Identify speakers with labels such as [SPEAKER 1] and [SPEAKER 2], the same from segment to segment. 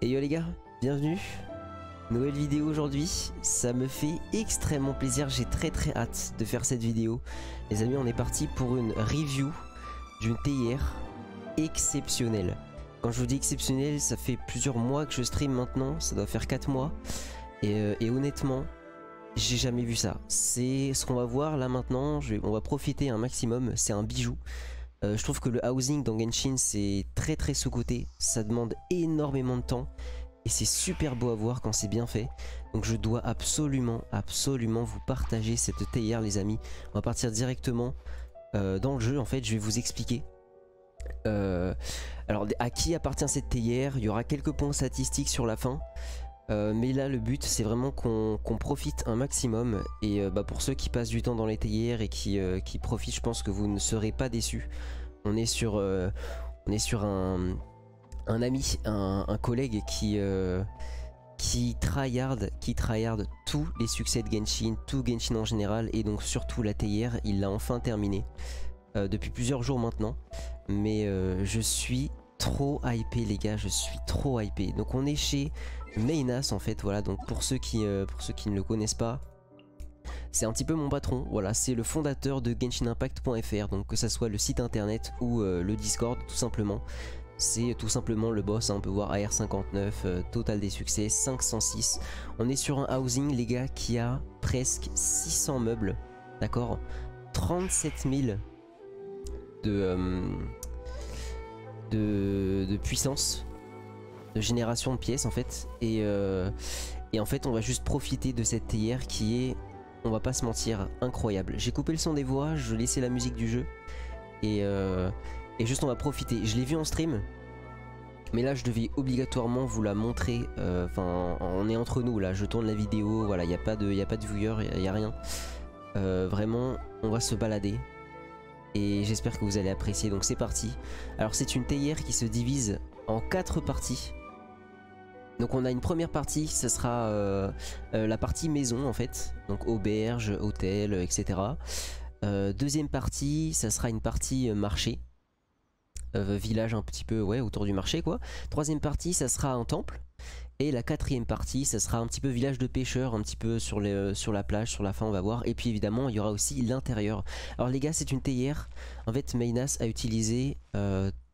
[SPEAKER 1] Et yo les gars, bienvenue. Nouvelle vidéo aujourd'hui, ça me fait extrêmement plaisir, j'ai très hâte de faire cette vidéo. Les amis, on est parti pour une review d'une théière exceptionnelle. Quand je vous dis exceptionnelle, ça fait plusieurs mois que je stream maintenant, ça doit faire 4 mois. Et honnêtement, j'ai jamais vu ça. C'est ce qu'on va voir là maintenant, on va profiter un maximum, c'est un bijou. Je trouve que le housing dans Genshin c'est très sous-coté, ça demande énormément de temps. Et c'est super beau à voir quand c'est bien fait. Donc je dois absolument vous partager cette théière les amis. On va partir directement dans le jeu en fait, je vais vous expliquer. Alors à qui appartient cette théière, il y aura quelques points statistiques sur la fin. Mais là le but c'est vraiment qu'on profite un maximum. Et pour ceux qui passent du temps dans les théières et qui profitent, je pense que vous ne serez pas déçus. On est sur un ami, un collègue qui tryhard tous les succès de Genshin, tout Genshin en général, et donc surtout la théière, il l'a enfin terminé depuis plusieurs jours maintenant. Mais je suis trop hypé les gars, je suis trop hypé. Donc on est chez Meinas en fait, voilà, donc pour ceux qui ne le connaissent pas, c'est un petit peu mon patron, voilà, c'est le fondateur de GenshinImpact.fr, donc que ça soit le site internet ou le Discord tout simplement. C'est tout simplement le boss, hein, on peut voir AR59, total des succès, 506. On est sur un housing les gars qui a presque 600 meubles, d'accord, 37 000 de puissance, de génération de pièces en fait. Et en fait on va juste profiter de cette théière qui est, on va pas se mentir, incroyable. J'ai coupé le son des voix, je laissais la musique du jeu. Et juste on va profiter. Je l'ai vu en stream, mais là je devais obligatoirement vous la montrer. Enfin on est entre nous là, je tourne la vidéo, voilà, il n'y a pas de viewer, il n'y a rien. Vraiment on va se balader. Et j'espère que vous allez apprécier, donc c'est parti. Alors c'est une théière qui se divise en 4 parties. Donc on a une première partie, ça sera la partie maison en fait. Donc auberge, hôtel, etc. Deuxième partie, ça sera une partie marché. Village un petit peu, ouais, autour du marché quoi. Troisième partie, ça sera un temple. Et la quatrième partie, ça sera un petit peu village de pêcheurs, un petit peu sur la plage, sur la fin on va voir. Et puis évidemment, il y aura aussi l'intérieur. Alors les gars, c'est une théière. En fait, Meinas a utilisé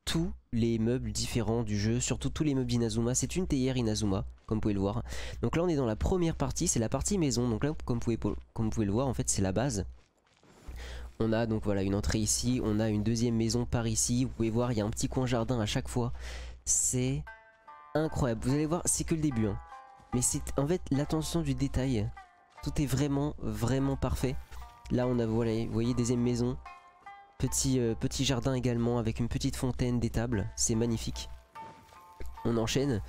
[SPEAKER 1] tous les meubles différents du jeu, surtout tous les meubles d'Inazuma. C'est une théière Inazuma, comme vous pouvez le voir. Donc là, on est dans la première partie, c'est la partie maison. Donc là, comme vous pouvez le voir, en fait, c'est la base. On a donc voilà une entrée ici, on a une deuxième maison par ici. Vous pouvez voir, il y a un petit coin jardin à chaque fois. C'est incroyable. Vous allez voir, c'est que le début. Hein. Mais c'est en fait l'attention du détail. Tout est vraiment parfait. Là, on a, voilà, vous voyez, deuxième maison. Petit jardin également avec une petite fontaine, des tables. C'est magnifique. On enchaîne.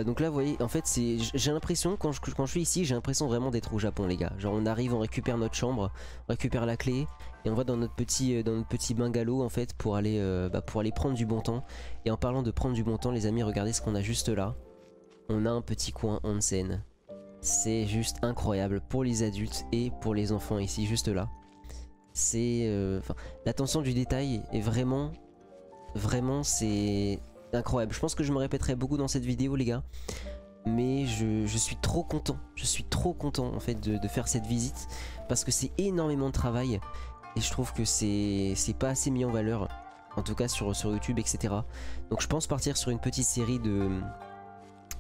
[SPEAKER 1] Donc là vous voyez en fait j'ai l'impression quand je suis ici, j'ai l'impression vraiment d'être au Japon les gars. Genre on arrive, on récupère notre chambre, on récupère la clé et on va dans notre petit bungalow en fait pour aller prendre du bon temps. Et en parlant de prendre du bon temps les amis, regardez ce qu'on a juste là. On a un petit coin onsen. C'est juste incroyable pour les adultes et pour les enfants ici juste là. C'est l'attention du détail est vraiment c'est incroyable. Je pense que je me répéterai beaucoup dans cette vidéo les gars, mais je suis trop content, en fait de faire cette visite parce que c'est énormément de travail et je trouve que c'est pas assez mis en valeur, en tout cas sur YouTube etc. Donc je pense partir sur une petite série de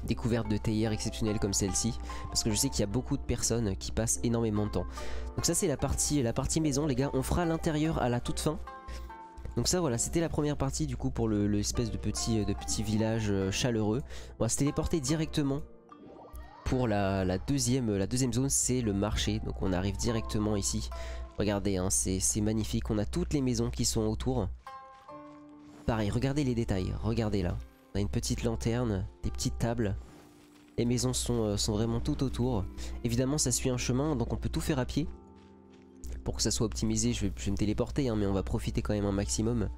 [SPEAKER 1] découvertes de théières exceptionnelles comme celle-ci parce que je sais qu'il y a beaucoup de personnes qui passent énormément de temps. Donc ça c'est la partie maison les gars. On fera l'intérieur à la toute fin. Donc ça voilà, c'était la première partie du coup pour l'espèce de petit village chaleureux. On va se téléporter directement pour la deuxième zone, c'est le marché. Donc on arrive directement ici. Regardez, hein, c'est magnifique, on a toutes les maisons qui sont autour. Pareil, regardez les détails, regardez là. On a une petite lanterne, des petites tables. Les maisons sont vraiment tout autour. Évidemment ça suit un chemin, donc on peut tout faire à pied. Pour que ça soit optimisé, je vais me téléporter, hein, mais on va profiter quand même un maximum.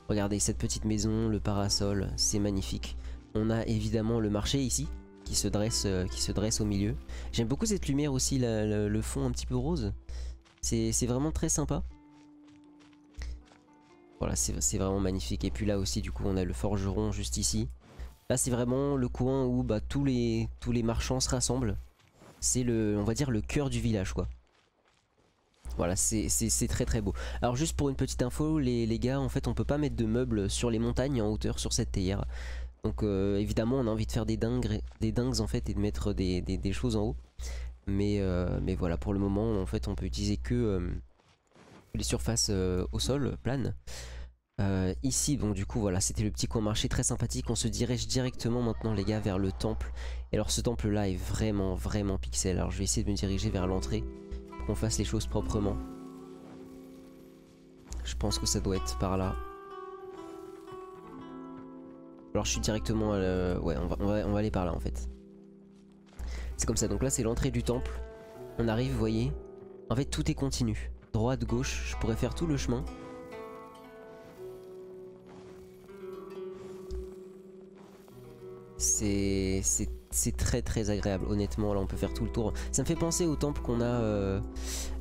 [SPEAKER 1] Regardez cette petite maison, le parasol, c'est magnifique. On a évidemment le marché ici, qui se dresse au milieu. J'aime beaucoup cette lumière aussi, le fond un petit peu rose. C'est vraiment très sympa. Voilà, c'est vraiment magnifique. Et puis là aussi, du coup, on a le forgeron juste ici. Là c'est vraiment le coin où bah, tous les marchands se rassemblent. C'est le, on va dire, le cœur du village quoi. Voilà, c'est très très beau. Alors juste pour une petite info, les gars, en fait on peut pas mettre de meubles sur les montagnes en hauteur sur cette théière. Donc évidemment on a envie de faire des dingues en fait et de mettre des choses en haut. Mais voilà, pour le moment en fait on peut utiliser que les surfaces au sol, planes. Ici donc du coup voilà, c'était le petit coin marché très sympathique. On se dirige directement maintenant les gars vers le temple. Et alors ce temple là est vraiment vraiment pixel. Alors je vais essayer de me diriger vers l'entrée pour qu'on fasse les choses proprement. Je pense que ça doit être par là. Alors je suis directement ouais on va aller par là en fait. C'est comme ça, donc là c'est l'entrée du temple. On arrive, vous voyez. En fait tout est continu. Droite, gauche, je pourrais faire tout le chemin. C'est très très agréable, honnêtement. Là on peut faire tout le tour. Ça me fait penser au temple qu'on a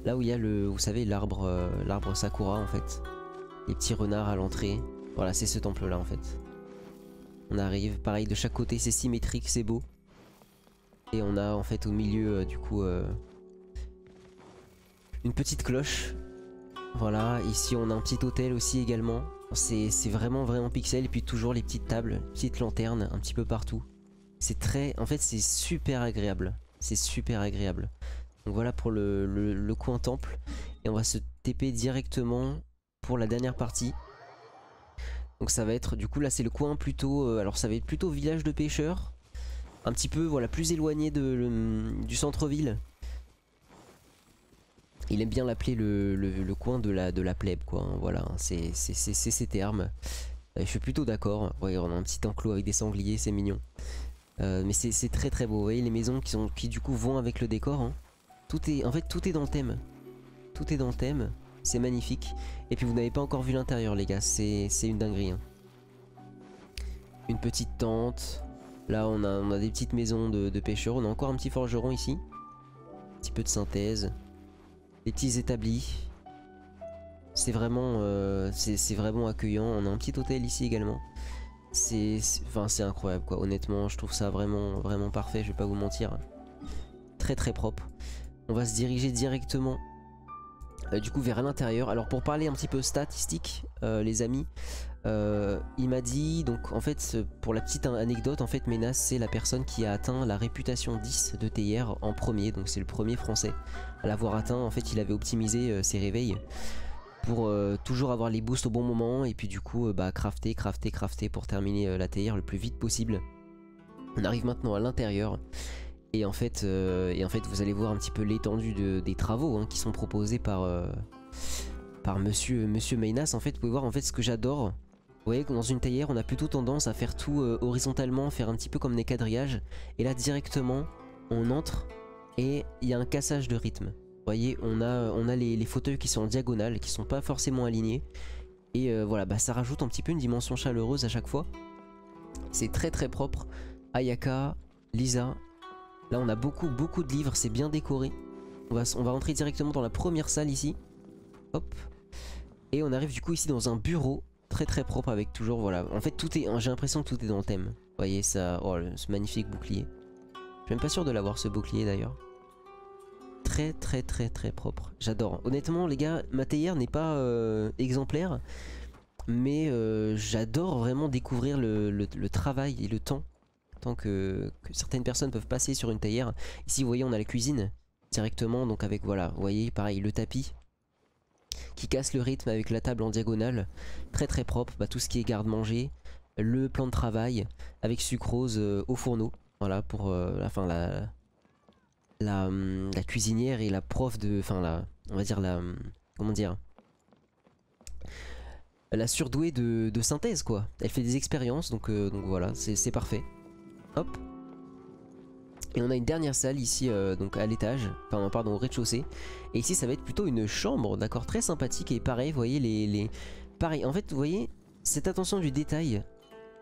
[SPEAKER 1] là où il y a le, vous savez, l'arbre Sakura en fait. Les petits renards à l'entrée. Voilà, c'est ce temple là en fait. On arrive, pareil de chaque côté, c'est symétrique, c'est beau. Et on a en fait au milieu du coup une petite cloche. Voilà, ici on a un petit hôtel aussi également. C'est vraiment vraiment pixel. Et puis toujours les petites tables, petites lanternes un petit peu partout. C'est très, en fait c'est super agréable. C'est super agréable. Donc voilà pour le coin temple. Et on va se TP directement pour la dernière partie. Donc ça va être, du coup là c'est le coin plutôt, alors ça va être plutôt village de pêcheurs. Un petit peu, voilà, plus éloigné du centre-ville. Il aime bien l'appeler le coin de la plèbe, quoi. Hein, voilà, c'est ces termes. Je suis plutôt d'accord. Ouais, on a un petit enclos avec des sangliers, c'est mignon. Mais c'est très très beau. Vous voyez les maisons qui du coup vont avec le décor. Hein. En fait, tout est dans le thème. Tout est dans le thème. C'est magnifique. Et puis vous n'avez pas encore vu l'intérieur, les gars. C'est une dinguerie. Hein. Une petite tente. Là on a des petites maisons de pêcheurs. On a encore un petit forgeron ici. Un petit peu de synthèse. Des petits établis. C'est vraiment accueillant. On a un petit hôtel ici également. C'est incroyable quoi. Honnêtement je trouve ça vraiment vraiment parfait. Je vais pas vous mentir. Très très propre. On va se diriger directement du coup vers l'intérieur. Alors pour parler un petit peu statistiques les amis. Il m'a dit, donc en fait pour la petite anecdote, en fait Menas c'est la personne qui a atteint la réputation 10 de TR en premier, donc c'est le premier français à l'avoir atteint. En fait il avait optimisé ses réveils pour toujours avoir les boosts au bon moment et puis du coup bah crafter pour terminer la TR le plus vite possible. On arrive maintenant à l'intérieur et en fait vous allez voir un petit peu l'étendue des travaux hein, qui sont proposés par monsieur Menas. En fait vous pouvez voir en fait ce que j'adore. Vous voyez que dans une théière on a plutôt tendance à faire tout horizontalement, faire un petit peu comme des quadrillages. Et là directement on entre et il y a un cassage de rythme. Vous voyez on a les fauteuils qui sont en diagonale, qui sont pas forcément alignés. Et voilà bah ça rajoute un petit peu une dimension chaleureuse à chaque fois. C'est très très propre. Ayaka, Lisa. Là on a beaucoup de livres, c'est bien décoré. On va rentrer directement dans la première salle ici. Hop. Et on arrive du coup ici dans un bureau très très propre avec toujours voilà. En fait tout est, j'ai l'impression que tout est dans le thème. Vous voyez ça, oh ce magnifique bouclier. Je suis même pas sûr de l'avoir ce bouclier d'ailleurs. Très très très très propre. J'adore. Honnêtement les gars, ma théière n'est pas exemplaire. Mais j'adore vraiment découvrir le travail et le temps. Tant que certaines personnes peuvent passer sur une théière. Ici vous voyez on a la cuisine directement. Donc avec voilà, vous voyez pareil le tapis qui casse le rythme avec la table en diagonale. Très très propre, bah, tout ce qui est garde-manger. Le plan de travail avec sucrose au fourneau. Voilà pour la cuisinière et la prof de... Enfin on va dire la... Comment dire, la surdouée de synthèse quoi. Elle fait des expériences donc voilà c'est parfait. Hop. Et on a une dernière salle ici donc à l'étage, enfin pardon au rez-de-chaussée. Et ici ça va être plutôt une chambre, d'accord, très sympathique. Et pareil vous voyez pareil en fait vous voyez cette attention du détail.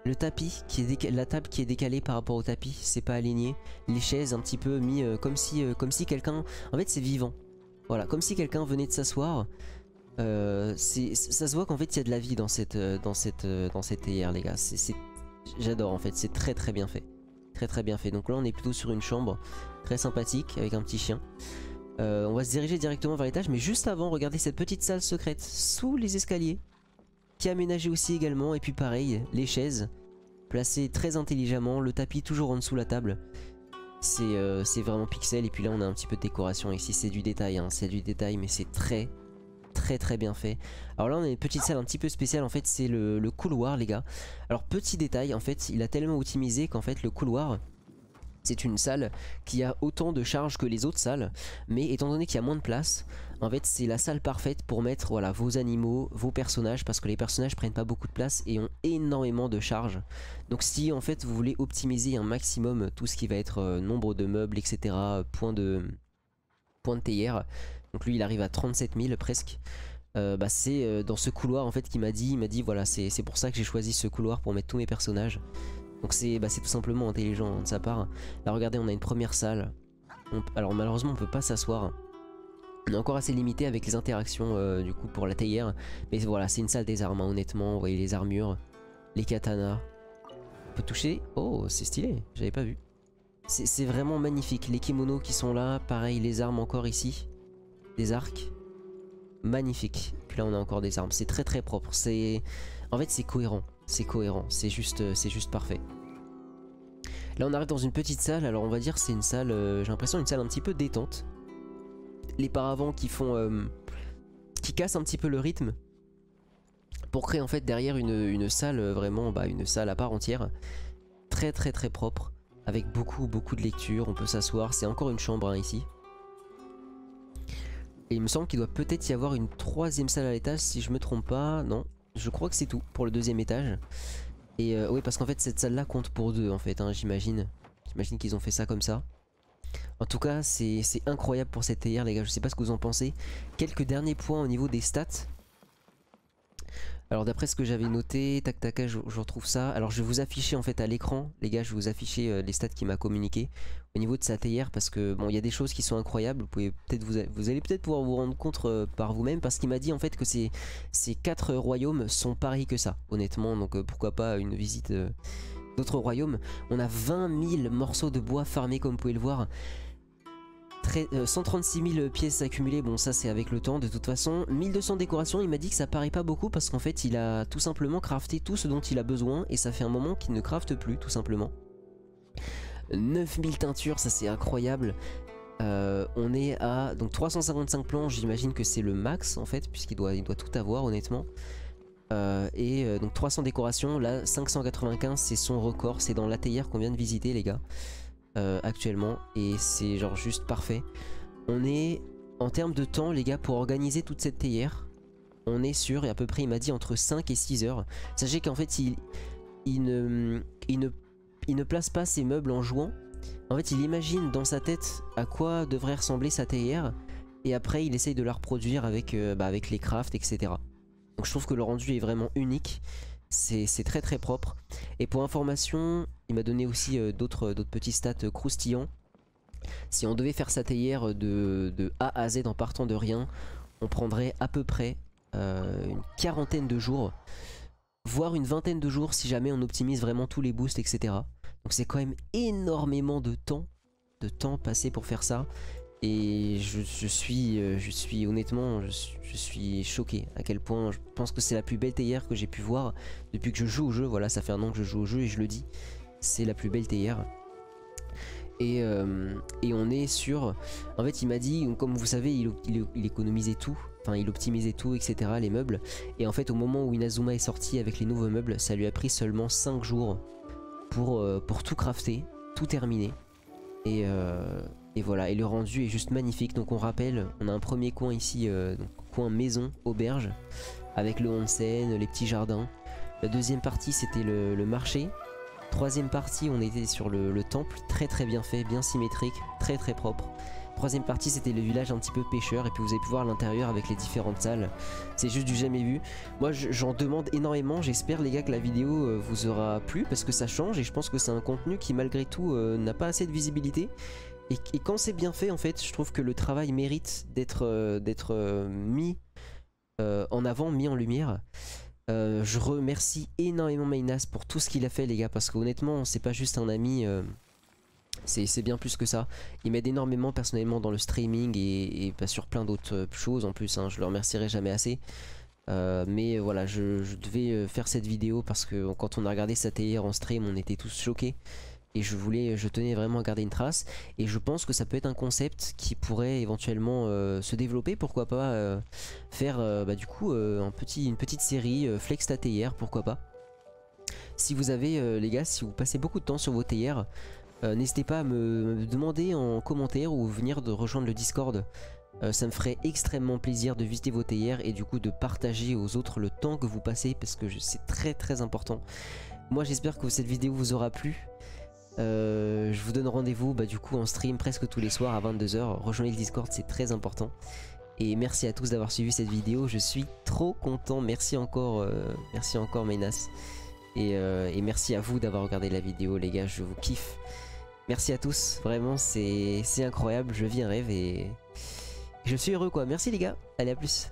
[SPEAKER 1] Le tapis qui est la table qui est décalée par rapport au tapis, c'est pas aligné. Les chaises un petit peu mis comme si quelqu'un, en fait c'est vivant. Voilà, comme si quelqu'un venait de s'asseoir. Ça se voit qu'en fait il y a de la vie dans cette théière les gars. C'est J'adore en fait, c'est très très bien fait. Très très bien fait. Donc là on est plutôt sur une chambre très sympathique avec un petit chien. On va se diriger directement vers l'étage, mais juste avant, regardez cette petite salle secrète sous les escaliers, qui est aménagée aussi également. Et puis pareil, les chaises placées très intelligemment, le tapis toujours en dessous de la table. C'est vraiment pixel. Et puis là on a un petit peu de décoration ici, c'est du détail, hein. C'est du détail, mais c'est très très bien fait. Alors là on a une petite salle un petit peu spéciale, en fait c'est le couloir les gars. Alors petit détail, en fait il a tellement optimisé qu'en fait le couloir, c'est une salle qui a autant de charge que les autres salles, mais étant donné qu'il y a moins de place, en fait c'est la salle parfaite pour mettre voilà, vos animaux, vos personnages, parce que les personnages prennent pas beaucoup de place et ont énormément de charge. Donc si en fait vous voulez optimiser un maximum tout ce qui va être nombre de meubles, etc., points de théière, donc lui il arrive à 37 000 presque. C'est dans ce couloir en fait qu'il m'a dit, voilà c'est pour ça que j'ai choisi ce couloir pour mettre tous mes personnages. Donc c'est tout simplement intelligent de sa part. Là regardez, on a une première salle. Alors malheureusement on peut pas s'asseoir. On est encore assez limité avec les interactions du coup pour la théière. Mais voilà, c'est une salle des armes, hein, honnêtement. Vous voyez les armures, les katanas. On peut toucher. Oh, c'est stylé, j'avais pas vu. C'est vraiment magnifique. Les kimonos qui sont là, pareil, les armes encore ici. Des arcs. Magnifique. Puis là on a encore des armes. C'est très très propre. En fait c'est cohérent. C'est cohérent, c'est juste parfait. Là on arrive dans une petite salle, alors on va dire c'est une salle, j'ai l'impression une salle un petit peu détente. Les paravents qui font, qui cassent un petit peu le rythme. Pour créer en fait derrière une salle vraiment, une salle à part entière. Très propre, avec beaucoup de lecture, on peut s'asseoir, c'est encore une chambre hein, ici. Et il me semble qu'il doit peut-être y avoir une troisième salle à l'étage si je me trompe pas, non. Je crois que c'est tout pour le deuxième étage. Et oui parce qu'en fait cette salle là compte pour deux en fait hein, j'imagine. J'imagine qu'ils ont fait ça comme ça. En tout cas c'est incroyable pour cette théière les gars, je sais pas ce que vous en pensez. Quelques derniers points au niveau des stats. Alors d'après ce que j'avais noté, tac tac, je retrouve ça. Alors je vais vous afficher en fait à l'écran, les gars, je vais vous afficher les stats qu'il m'a communiqué au niveau de sa théière parce que bon, il y a des choses qui sont incroyables. Vous allez peut-être pouvoir vous rendre compte par vous-même parce qu'il m'a dit en fait que ces 4 royaumes sont pareils que ça, honnêtement. Donc pourquoi pas une visite d'autres royaumes. On a 20 000 morceaux de bois farmés comme vous pouvez le voir. 136 000 pièces accumulées, bon ça c'est avec le temps de toute façon. 1200 décorations, il m'a dit que ça paraît pas beaucoup parce qu'en fait il a tout simplement crafté tout ce dont il a besoin et ça fait un moment qu'il ne crafte plus tout simplement. 9000 teintures, ça c'est incroyable. On est à donc 355 planches, j'imagine que c'est le max en fait puisqu'il doit tout avoir honnêtement. Donc 300 décorations, là 595 c'est son record, c'est dans la théière qu'on vient de visiter les gars. Actuellement et c'est genre juste parfait. On est en termes de temps les gars pour organiser toute cette théière, on est sur et à peu près il m'a dit entre 5 et 6 heures. Sachez qu'en fait il ne place pas ses meubles en jouant. En fait il imagine dans sa tête à quoi devrait ressembler sa théière et après il essaye de la reproduire avec les crafts etc. Donc je trouve que le rendu est vraiment unique. C'est très propre. Et pour information, il m'a donné aussi d'autres petits stats croustillants. Si on devait faire sa théière de A à Z en partant de rien, on prendrait à peu près une quarantaine de jours, voire une vingtaine de jours si jamais on optimise vraiment tous les boosts, etc. Donc c'est quand même énormément de temps passé pour faire ça. Et je suis honnêtement, je suis choqué à quel point je pense que c'est la plus belle théière que j'ai pu voir depuis que je joue au jeu. Voilà, ça fait un an que je joue au jeu et je le dis, c'est la plus belle théière. Et on est sur... En fait il m'a dit, comme vous savez, il économisait tout, enfin il optimisait tout, etc. les meubles. Et en fait au moment où Inazuma est sorti avec les nouveaux meubles, ça lui a pris seulement 5 jours pour tout crafter, tout terminer. Et voilà, et le rendu est juste magnifique. Donc on rappelle, on a un premier coin ici, donc coin maison, auberge, avec le onsen, les petits jardins. La deuxième partie c'était le marché. Troisième partie on était sur le temple, très bien fait, bien symétrique, très propre. Troisième partie c'était le village un petit peu pêcheur et puis vous avez pu voir l'intérieur avec les différentes salles. C'est juste du jamais vu. Moi j'en demande énormément, j'espère les gars que la vidéo vous aura plu parce que ça change et je pense que c'est un contenu qui malgré tout n'a pas assez de visibilité. Et quand c'est bien fait en fait je trouve que le travail mérite d'être mis en avant, mis en lumière. Je remercie énormément Mainas pour tout ce qu'il a fait les gars, parce qu'honnêtement c'est pas juste un ami, c'est bien plus que ça. Il m'aide énormément personnellement dans le streaming et bah, sur plein d'autres choses en plus, hein, je le remercierai jamais assez. Mais voilà, je devais faire cette vidéo parce que quand on a regardé sa TR en stream on était tous choqués. Et je tenais vraiment à garder une trace. Et je pense que ça peut être un concept qui pourrait éventuellement se développer. Pourquoi pas faire bah, du coup une petite série Flex ta TR, pourquoi pas. Si vous avez les gars, si vous passez beaucoup de temps sur vos TR, n'hésitez pas à me demander en commentaire ou venir de rejoindre le Discord. Ça me ferait extrêmement plaisir de visiter vos TR et du coup de partager aux autres le temps que vous passez, parce que c'est très important. Moi j'espère que cette vidéo vous aura plu. Je vous donne rendez-vous bah, du coup en stream presque tous les soirs à 22 h. Rejoignez le Discord, c'est très important. Et merci à tous d'avoir suivi cette vidéo, je suis trop content. Merci encore Mainas. Et merci à vous d'avoir regardé la vidéo les gars, je vous kiffe. Merci à tous, vraiment c'est incroyable, je vis un rêve et je suis heureux quoi. Merci les gars, allez à plus.